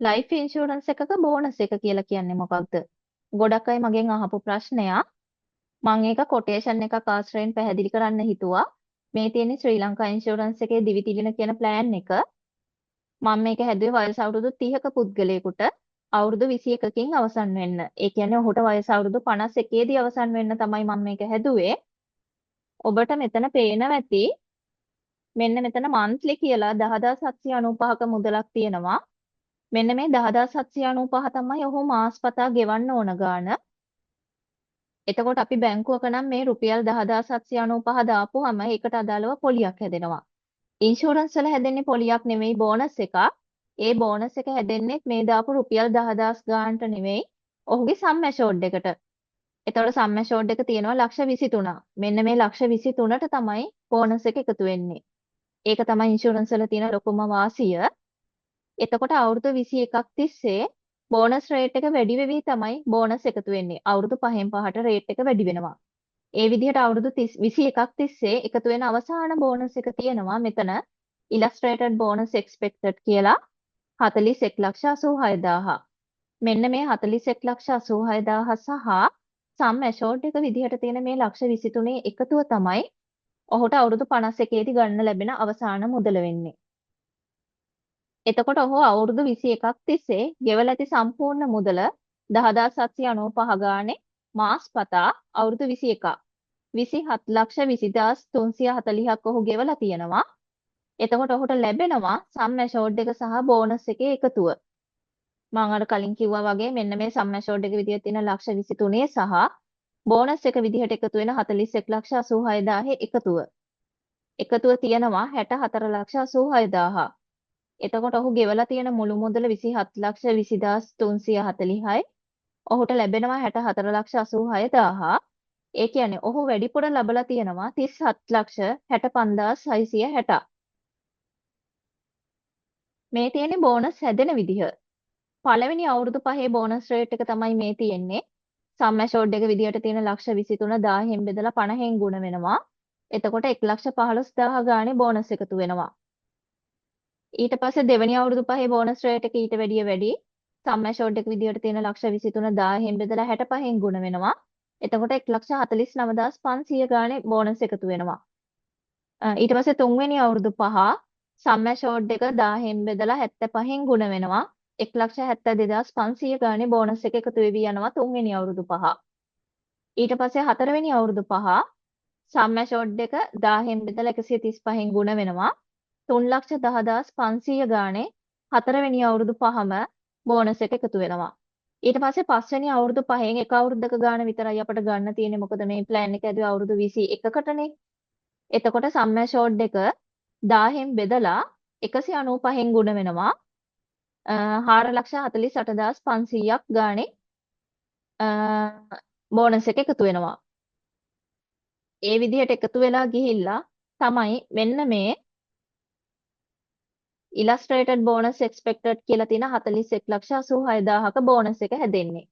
Life insurance එකක bonus එක කියලා කියන්නේ මොකක්ද? ගොඩක් අය මගෙන් අහපු ප්‍රශ්නයක්. මම ඒක කොටේෂන් එකක් ආශ්‍රයෙන් පැහැදිලි කරන්න හිතුවා. මේ තියෙන්නේ ශ්‍රී ලංකා ඉන්ෂුරන්ස් එකේ දිවිතිලින කියන ප්ලෑන් එක. මම මේක හැදුවේ වයස අවුරුදු 30ක පුද්ගලයෙකුට අවුරුදු 21කින් අවසන් වෙන්න. ඒ කියන්නේ ඔහුට වයස අවුරුදු 51 දී අවසන් වෙන්න තමයි මම මේක හැදුවේ. ඔබට මෙතන පේනවා ඇති මෙන්න මෙතන මන්ත්ලි කියලා 10795ක මුදලක් තියෙනවා. මෙන්න මේ 10795 තමයි ඔහු මාස්පතා ගෙවන්න ඕන ගාණ. එතකොට අපි බැංකුවක නම් මේ රුපියල් 10795 දාපුවම ඒකට අදාළව පොලියක් හැදෙනවා. ඉන්ෂුරන්ස් වල හැදෙන්නේ පොලියක් නෙමෙයි බෝනස් එකක්. ඒ බෝනස් එක හැදෙන්නේ මේ දාපු රුපියල් 10000 ගාණට නෙමෙයි. ඔහුගේ සම් ඇෂෝර්ඩ් එකට. එතකොට සම් ඇෂෝර්ඩ් එක තියෙනවා ලක්ෂ 23. මෙන්න මේ ලක්ෂ 23ට තමයි බෝනස් එක එකතු වෙන්නේ. ඒක තමයි ඉන්ෂුරන්ස් වල තියෙන ලොකුම වාසිය. එතකොට අවුරුදු 21ක් තිස්සේ බෝනස් රේට් එක වැඩි වෙවි තමයි බෝනස් එකතු වෙන්නේ. අවුරුදු 5න් 5ට රේට් එක වැඩි වෙනවා. ඒ විදිහට අවුරුදු 21ක් තිස්සේ එකතු වෙන අවසාන බෝනස් එක තියෙනවා මෙතන ඉලස්ට්‍රේටඩ් බෝනස් එක්ස්පෙක්ටඩ් කියලා 41,86,000. මෙන්න මේ 41,86,000 සහ සම් ඇෂෝර්ඩ් එක විදිහට තියෙන මේ ලක්ෂ 23 එකතුව තමයි ඔහුට අවුරුදු 51 දී ගන්න ලැබෙන අවසාන මුදල වෙන්නේ. එතකොට ඔහු අවුරුදු 21ක් තිස්සේ ගෙවලා ඇති සම්පූර්ණ මුදල 10795 ගානේ මාස්පතා අවුරුදු 21ක් 27,20,340ක් ඔහු ගෙවලා තියෙනවා. එතකොට ඔහුට ලැබෙනවා සම් ඇෂෝර්ඩ් එක සහ බෝනස් එකේ එකතුව. මම අර කලින් කිව්වා වගේ මෙන්න මේ සම් ඇෂෝර්ඩ් එක විදිහට තියෙන ලක්ෂ 23 සහ බෝනස් එක විදිහට එකතු වෙන 41,86,000 එකතුව. එකතුව තියෙනවා 64,86,000. එතකොට ඔහු ගෙවලා තියෙන මුළු මුදල 27,20,340යි. ඔහුට ලැබෙනවා 64,86,000. ඒ කියන්නේ ඔහු වැඩිපුර ලබලා තියෙනවා 37,65,660. මේ තියෙන්නේ බෝනස් හැදෙන විදිහ. පළවෙනි අවුරුදු පහේ බෝනස් රේට් එක තමයි මේ තියෙන්නේ. සම් ඇෂෝර්ඩ් එක විදිහට තියෙන ලක්ෂ 23 1000න් බෙදලා 50න් ගුණ වෙනවා. එතකොට 1,15,000 ගානේ බෝනස් එකතු වෙනවා. ඊට පස්සේ දෙවෙනි අවුරුදු පහේ බෝනස් රේට් එක ඊට වැඩිය වැඩි. සම් ඇෂෝර්ඩ් එක විදිහට තියෙන ලක්ෂ 23 1000න් බෙදලා 65න් ගුණ වෙනවා. එතකොට 1,49,500 ගානේ බෝනස් එකතු වෙනවා. ඊට පස්සේ තුන්වෙනි අවුරුදු පහ සම් ඇෂෝර්ඩ් එක 1000න් බෙදලා 75න් ගුණ වෙනවා. 1,72,500 ගානේ බෝනස් එක එකතු වෙවි යනවා තුන්වෙනි අවුරුදු පහ. ඊට පස්සේ හතරවෙනි අවුරුදු පහ සම් ඇෂෝර්ඩ් එක 1000න් බෙදලා 135න් ගුණ වෙනවා. 3,10,500 ගානේ හතරවෙනි අවුරුදු පහම බෝනස් එක එකතු වෙනවා. ඊට පස්සේ පස්වෙනි අවුරුදු පහෙන් එක අවුරුද්දක ගාන විතරයි අපිට ගන්න තියෙන්නේ. මොකද මේ ප්ලෑන් එක ඇදුවේ අවුරුදු 21කටනේ. එතකොට සම් ඇෂෝර්ඩ් එක 1000න් බෙදලා 195න් ගුණ වෙනවා. 4,48,500ක් ගානේ බෝනස් එක එකතු වෙනවා. ඒ විදිහට එකතු වෙලා ගිහිල්ලා තමයි මෙන්න මේ ඉලස්ට්‍රේටඩ් බෝනස් එක්ස්පෙක්ටඩ් කියලා තියෙන 41,86,000ක බෝනස් එක හැදෙන්නේ.